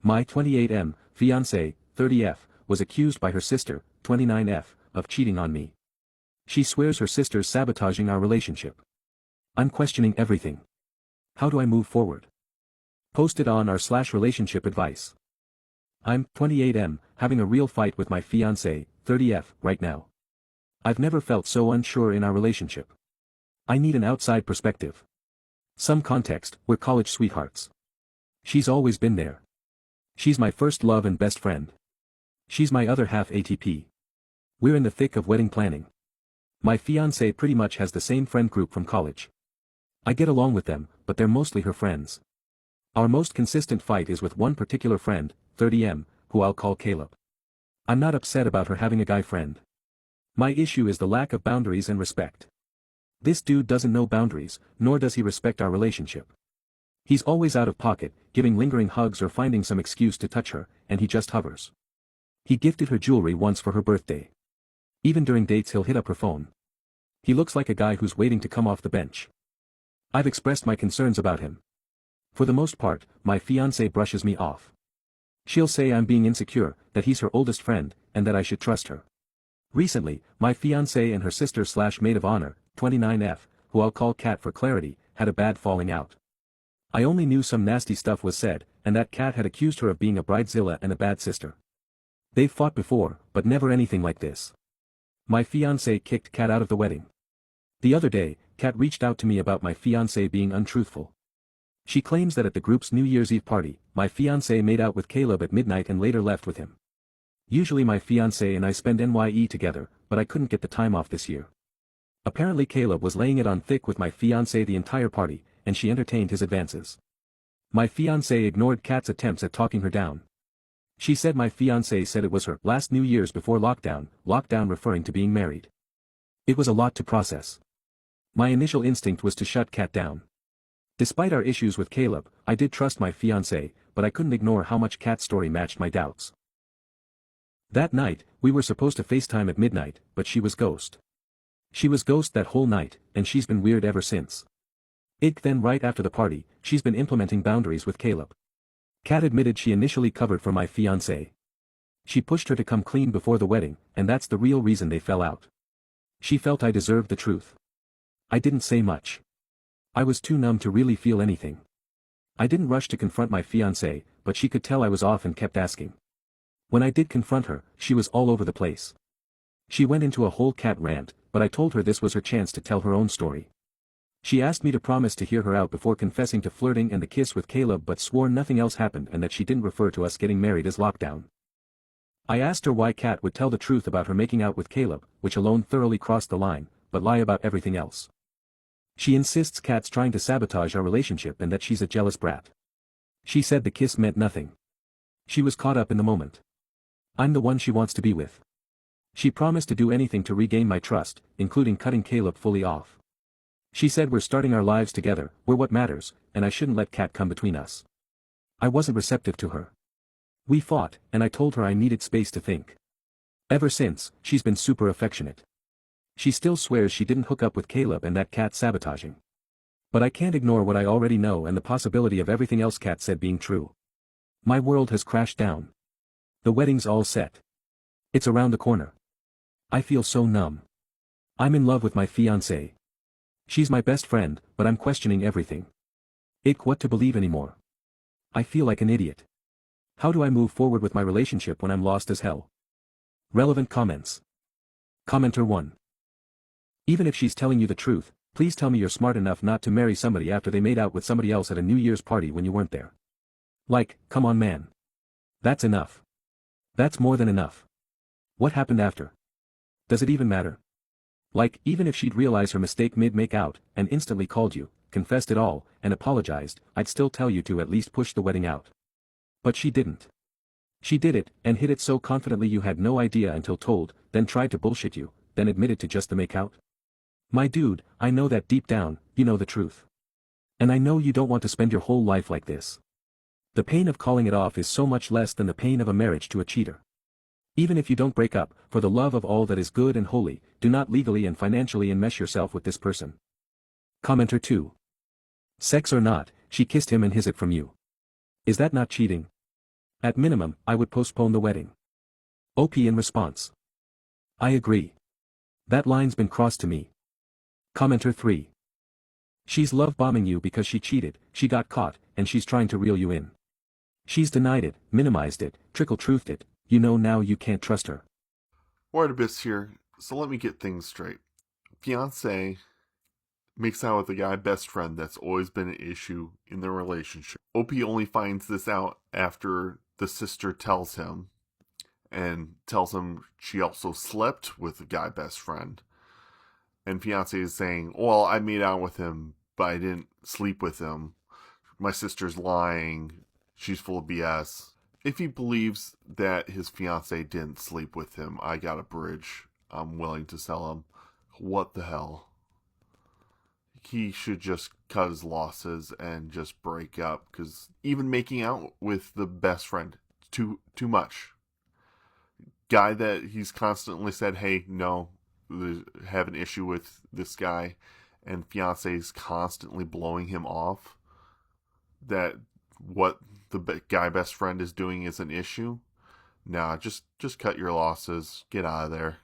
My 28M, fiancée, 30F, was accused by her sister, 29F, of cheating on me. She swears her sister's sabotaging our relationship. I'm questioning everything. How do I move forward? Posted on r/relationship advice. I'm 28M, having a real fight with my fiancée, 30F, right now. I've never felt so unsure in our relationship. I need an outside perspective. Some context, we're college sweethearts. She's always been there. She's my first love and best friend. She's my other half ATP. We're in the thick of wedding planning. My fiancée pretty much has the same friend group from college. I get along with them, but they're mostly her friends. Our most consistent fight is with one particular friend, 30M, who I'll call Caleb. I'm not upset about her having a guy friend. My issue is the lack of boundaries and respect. This dude doesn't know boundaries, nor does he respect our relationship. He's always out of pocket, giving lingering hugs or finding some excuse to touch her, and he just hovers. He gifted her jewelry once for her birthday. Even during dates he'll hit up her phone. He looks like a guy who's waiting to come off the bench. I've expressed my concerns about him. For the most part, my fiancée brushes me off. She'll say I'm being insecure, that he's her oldest friend, and that I should trust her. Recently, my fiancée and her sister/maid of honor, 29F, who I'll call Kat for clarity, had a bad falling out. I only knew some nasty stuff was said, and that Kat had accused her of being a bridezilla and a bad sister. They've fought before, but never anything like this. My fiancée kicked Kat out of the wedding. The other day, Kat reached out to me about my fiancée being untruthful. She claims that at the group's New Year's Eve party, my fiancée made out with Caleb at midnight and later left with him. Usually my fiancée and I spend NYE together, but I couldn't get the time off this year. Apparently Caleb was laying it on thick with my fiancée the entire party, and she entertained his advances. My fiancée ignored Kat's attempts at talking her down. She said my fiancée said it was her last New Year's before lockdown referring to being married. It was a lot to process. My initial instinct was to shut Kat down. Despite our issues with Caleb, I did trust my fiancée, but I couldn't ignore how much Kat's story matched my doubts. That night, we were supposed to FaceTime at midnight, but she was ghost. She was ghost that whole night, and she's been weird ever since. Then right after the party, she's been implementing boundaries with Caleb. Kat admitted she initially covered for my fiancée. She pushed her to come clean before the wedding, and that's the real reason they fell out. She felt I deserved the truth. I didn't say much. I was too numb to really feel anything. I didn't rush to confront my fiancée, but she could tell I was off and kept asking. When I did confront her, she was all over the place. She went into a whole Kat rant, but I told her this was her chance to tell her own story. She asked me to promise to hear her out before confessing to flirting and the kiss with Caleb but swore nothing else happened and that she didn't refer to us getting married as lockdown. I asked her why Kat would tell the truth about her making out with Caleb, which alone thoroughly crossed the line, but lie about everything else. She insists Kat's trying to sabotage our relationship and that she's a jealous brat. She said the kiss meant nothing. She was caught up in the moment. I'm the one she wants to be with. She promised to do anything to regain my trust, including cutting Caleb fully off. She said we're starting our lives together, we're what matters, and I shouldn't let Kat come between us. I wasn't receptive to her. We fought, and I told her I needed space to think. Ever since, she's been super affectionate. She still swears she didn't hook up with Caleb and that Kat's sabotaging. But I can't ignore what I already know and the possibility of everything else Kat said being true. My world has crashed down. The wedding's all set. It's around the corner. I feel so numb. I'm in love with my fiancée. She's my best friend, but I'm questioning everything. What to believe anymore. I feel like an idiot. How do I move forward with my relationship when I'm lost as hell? Relevant comments. Commenter 1. Even if she's telling you the truth, please tell me you're smart enough not to marry somebody after they made out with somebody else at a New Year's party when you weren't there. Like, come on man. That's enough. That's more than enough. What happened after? Does it even matter? Like, even if she'd realize her mistake mid-make out, and instantly called you, confessed it all, and apologized, I'd still tell you to at least push the wedding out. But she didn't. She did it, and hid it so confidently you had no idea until told, then tried to bullshit you, then admitted to just the make-out. My dude, I know that deep down, you know the truth. And I know you don't want to spend your whole life like this. The pain of calling it off is so much less than the pain of a marriage to a cheater. Even if you don't break up, for the love of all that is good and holy, do not legally and financially enmesh yourself with this person. Commenter 2. Sex or not, she kissed him and hid it from you. Is that not cheating? At minimum, I would postpone the wedding. OP in response. I agree. That line's been crossed to me. Commenter 3. She's love bombing you because she cheated, she got caught, and she's trying to reel you in. She's denied it, minimized it, trickle-truthed it, you know now you can't trust her. Word abyss here, so let me get things straight. Fiancé makes out with a guy best friend that's always been an issue in their relationship. OP only finds this out after the sister tells him, and tells him she also slept with the guy best friend. And fiancé is saying, well, I made out with him, but I didn't sleep with him. My sister's lying. She's full of BS. If he believes that his fiancé didn't sleep with him, I got a bridge I'm willing to sell him. What the hell? He should just cut his losses and just break up, because even making out with the best friend, too much. Guy that he's constantly said, hey, no, have an issue with this guy, and fiance's constantly blowing him off, that what the guy best friend is doing is an issue. Nah, just cut your losses, get out of there.